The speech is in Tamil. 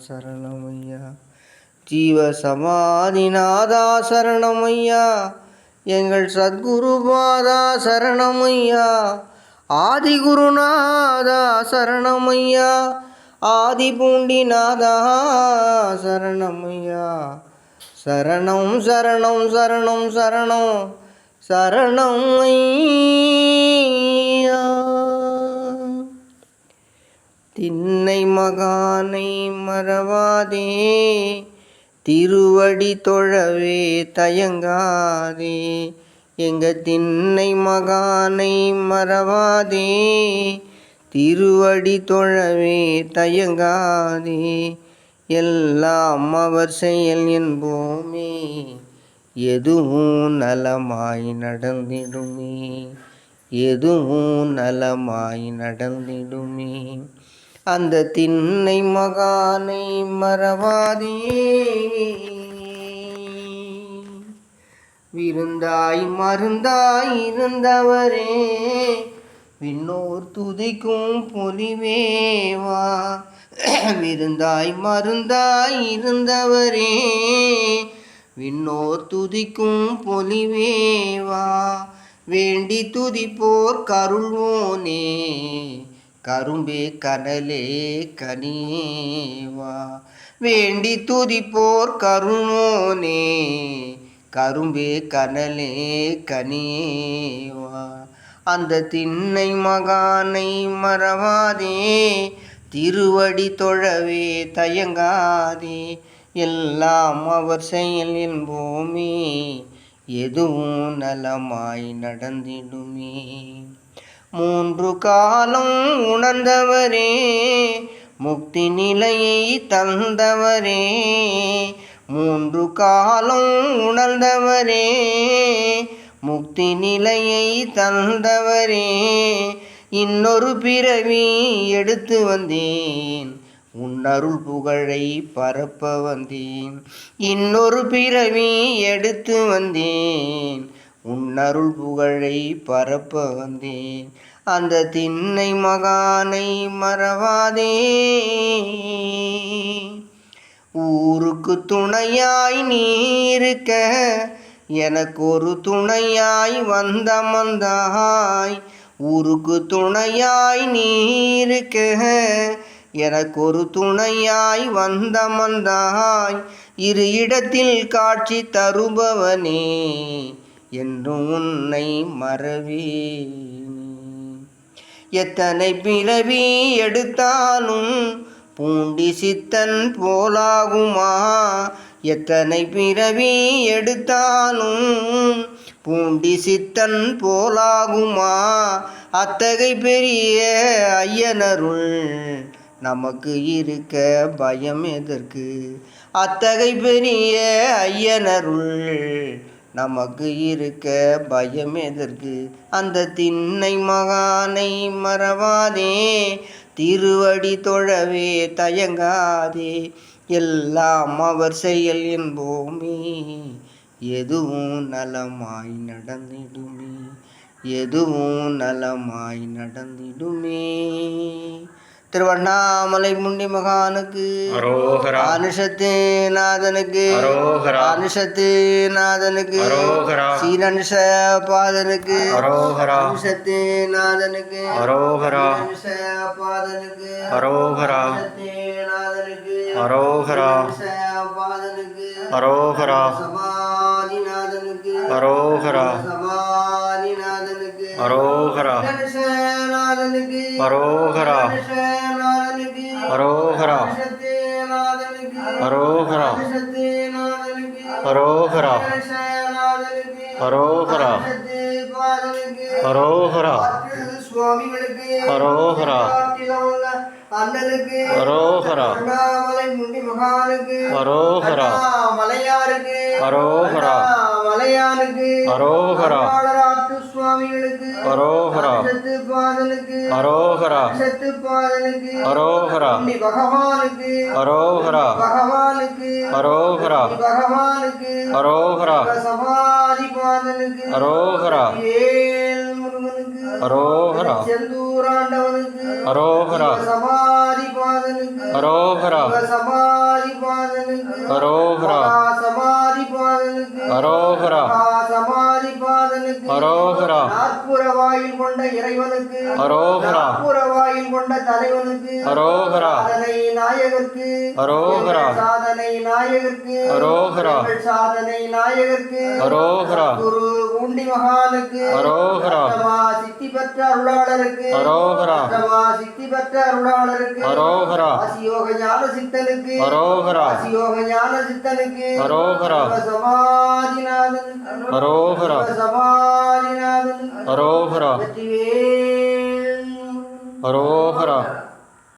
சரணமையா. ஜீவசமாதிநாதா சரணமையா. எங்கள் சத்குருபாதா சரணமையா. ஆதிகுருநாதா சரணமையா. ஆதிபூண்டிநாதா சரணமையா. சரணம் சரணம் சரணம் சரணம் சரணம் ஐயா. திண்ணை மகானை மறவாதே, திருவடி தொழவே தயங்காதே. எங்க திண்ணை மகானை மறவாதே, திருவடி தொழவே தயங்காதே. எல்லாம் அவர் செயல் என்போமே, எதுவும் நலமாய் நடந்திடுமே, எதுவும் நலமாய் நடந்திடுமே. அந்த திண்ணை மகானை மறவாதே. விருந்தாய் மருந்தாய் இருந்தவரே, விண்ணோர் துதிக்கும் பொலிவேவா. விருந்தாய் மருந்தாய் இருந்தவரே, விண்ணோர் துதிக்கும் பொலிவேவா. வேண்டி துதிப்போர் கருள்வோனே, கரும்பே கனலே கனியேவா. வேண்டி துதிப்போர் கருள்வோனே, கரும்பே கனலே கனியேவா. அந்த திண்ணை மகானை மறவாதே, திருவடி தொழவே தயங்காதே. எல்லாம் அவர் செயல் என்போமே, எதுவும் நலமாய் நடந்திடுமே. மூன்று காலம் உணர்ந்தவரே, முக்தி நிலையை தந்தவரே. மூன்று காலம் உணர்ந்தவரே, முக்தி நிலையை தந்தவரே. இன்னொரு பிறவி எடுத்து வந்தேன், உன்னருள் புகழை பரப்ப வந்தேன். இன்னொரு பிறவி எடுத்து வந்தேன், உன்னருள் புகழை பரப்ப வந்தேன். அந்த திண்ணை மகானை மறவாதே. ஊருக்கு துணையாய் நீருக்க, எனக்கு ஒரு துணையாய் வந்தமர்ந்தாய். ஊருக்கு துணையாய் நீருக்க, எனக்கு ஒரு துணையாய் வந்தமர்ந்தாய். இரு இடத்தில் காட்சி தருபவனே, என்றும் உன்னை மறவேன். எத்தனை பிறவி எடுத்தாலும் பூண்டி சித்தன் போலாகுமா. எத்தனை பிறவி எடுத்தாலும் பூண்டி சித்தன் போலாகுமா. அத்தகை பெரிய ஐயனருள் நமக்கு இருக்க பயம் எதற்கு. அத்தகை பெரிய ஐயனருள் நமக்கு இருக்க பயம் எதற்கு. அந்த திண்ணை மகானை மறவாதே, திருவடி தொழவே தயங்காதே. எல்லாம் அவர் செயல் என்போமே, எதுவும் நலமாய் நடந்திடுமே, எதுவும் நலமாய் நடந்திடுமே. திருவண்ணாமலை முண்டி மகானுக்கு அரோகரா. அனுஷத்து நாதனுக்கு அரோகரா. அனுஷத்து நாதனுக்கு அரோகரா. சீரனுஷ பாதனுக்கு அரோகரா. அனுஷத்து நாதனுக்கு அரோகரா. அனுஷ பாதனுக்கு அரோகரா. நாதனுக்கு அரோகரா. பாதனுக்கு அரோகரா. சமாதி நாதனுக்கு அரோகரா. சமாதி நாதனுக்கு அரோகரா. நாதனுக்கு அரோகரா. அரோகரா. அரோகரா. அரோகரா. அரோகரா. அரோகரா. சுவாமிகளுக்கு அரோகரா. அண்ணனுக்கு அரோகரா. முண்டி மகானுக்கு அரோகரா. மலையாருக்கு அரோகரா. மலையானுக்கு அரோகரா. சுவாமிகளுக்கு அரோகரா. பாதனுக்கு அரோகரா. பாதனுக்கு அரோகரா. பகவானுக்கு அரோகரா. பகவானுக்கு அரோகரா. பகவானுக்கு அரோகரா. சமாதி பாதனுக்கு அரோகரா. முருகனுக்கு அரோகரா. செந்தூராண்டவனுக்கு அரோகரா. சமாதி பாதனுக்கு பாதனுக்கு அரோகரா சமாதி பாதனுக்கு அரோகரா சமாதி பாதனுக்கு அரோகரா சமாதி பாதனுக்கு அரோகரா நாற்புற வாயில் கொண்ட இறைவனுக்கு அரோகரா நாற்புற வாயில் கொண்ட தலைவனுக்கு அரோகரா சாதனை நாயகர்க்கு அரோகரா சாதனை நாயகர்க்கு அரோகரா சாதனை நாயகர்க்கு அரோகரா குரு பூண்டி மகானுக்கு அரோகரா சித்தி பெற்ற அருளாளருக்கு அரோகரா சித்தி பெற்ற அருளாளருக்கு அரோகரா ஆசியோக ஞான சித்தனுக்கு அரோகரா ஆசியோக ஞான சித்தனுக்கு அரோகரா சமாதிநாதன் அரோகரா சமாதிநாதன் அரோகரா வெற்றிவேல் அரோகரா